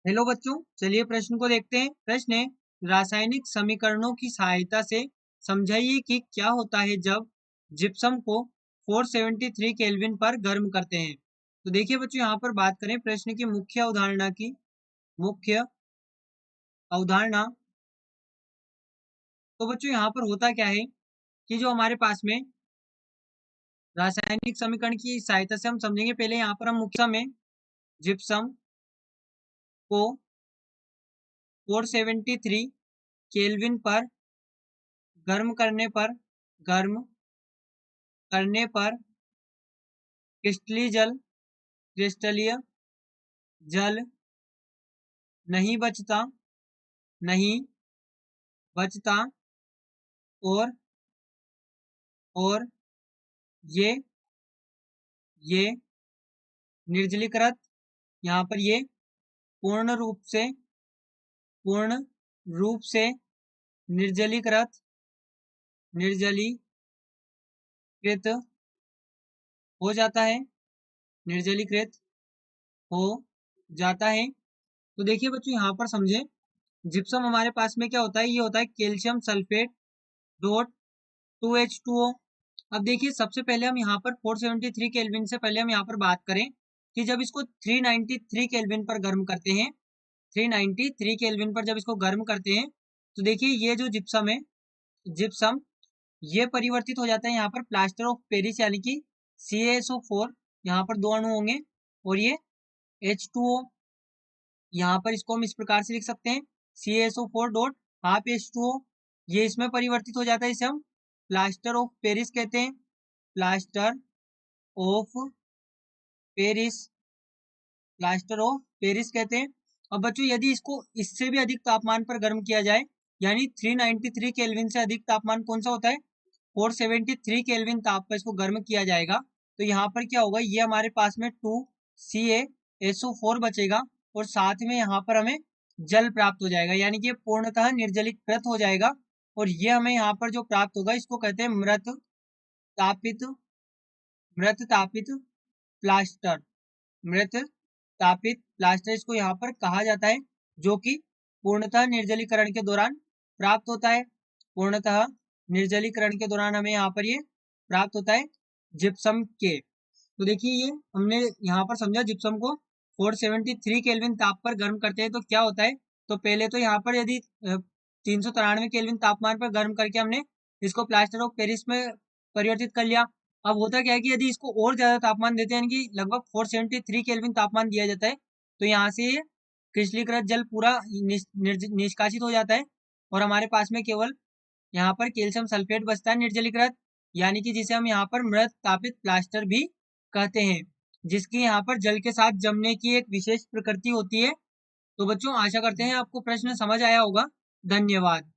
Hello बच्चों, चलिए प्रश्न को देखते हैं। प्रश्न है, रासायनिक समीकरणों की सहायता से समझाइए कि क्या होता है जब जिप्सम को 473 केल्विन पर गर्म करते हैं। तो देखिए बच्चों, यहाँ पर बात करें प्रश्न की मुख्य अवधारणा। तो बच्चों यहाँ पर होता क्या है कि जो हमारे पास में रासायनिक समीकरण की सहायता से हम समझेंगे। पहले यहाँ पर हम मुख्य में जिप्सम को 473 केल्विन पर गर्म गर्म करने पर क्रिस्टलीय जल नहीं बचता नहीं बचता और और ये ये निर्जलीकृत, यहाँ पर ये पूर्ण रूप से निर्जलीकृत हो जाता है निर्जलीकृत हो जाता है। तो देखिए बच्चों, यहाँ पर समझे, जिप्सम हमारे पास में क्या होता है, ये होता है कैल्शियम सल्फेट डॉट 2H2O। अब देखिए, सबसे पहले हम यहाँ पर 473 केल्विन से पहले हम यहाँ पर बात करें कि जब इसको 393 केल्विन पर गर्म करते हैं, 393 केल्विन पर जब इसको गर्म करते हैं, तो देखिए ये जो जिप्सम ये परिवर्तित हो जाता है यहाँ पर प्लास्टर ऑफ पेरिस यानी कि CaSO4। यहाँ पर दो अणु होंगे और ये H2O। यहाँ पर इसको हम इस प्रकार से लिख सकते हैं, CaSO4 डॉट हाफ H2O। ये इसमें परिवर्तित हो जाता है, इसे हम प्लास्टर ऑफ पेरिस कहते हैं। Plaster of Paris plaster of Paris कहते हैं। अब बच्चों, यदि इसको इससे भी अधिक तापमान पर गर्म किया जाए, यानी 393 केल्विन से अधिक तापमान कौन सा होता है, 473 केल्विन ताप पर इसको गर्म किया जाएगा, तो यहाँ पर क्या होगा, ये हमारे पास में 2CaSO4 बचेगा और साथ में यहाँ पर हमें जल प्राप्त हो जाएगा, यानी कि पूर्णतः निर्जलीकृत हो जाएगा। और ये हमें यहाँ पर जो प्राप्त होगा, इसको कहते हैं मृत तापित प्लास्टर। मृत तापित प्लास्टर इसको यहाँ पर कहा जाता है, जो कि पूर्णतः निर्जलीकरण के दौरान प्राप्त होता है। पूर्णतः निर्जलीकरण के दौरान हमें यहाँ पर ये प्राप्त होता है जिप्सम के। तो देखिए, ये हमने यहाँ पर समझा जिप्सम को 473 केल्विन ताप पर गर्म करते हैं तो क्या होता है। तो पहले तो यहाँ पर यदि 393 केल्विन तापमान पर गर्म करके हमने इसको प्लास्टर ऑफ पेरिस में परिवर्तित कर लिया। अब होता क्या है कि यदि इसको और ज्यादा तापमान देते हैं, यानी कि लगभग 473 केल्विन तापमान दिया जाता है, तो यहाँ से ये क्रिस्टलीकृत जल पूरा निष्कासित हो जाता है और हमारे पास में केवल यहाँ पर कैल्शियम सल्फेट बचता है निर्जलीकृत, यानी कि जिसे हम यहाँ पर मृत तापित प्लास्टर भी कहते हैं, जिसकी यहाँ पर जल के साथ जमने की एक विशेष प्रकृति होती है। तो बच्चों, आशा करते हैं आपको प्रश्न समझ आया होगा। धन्यवाद।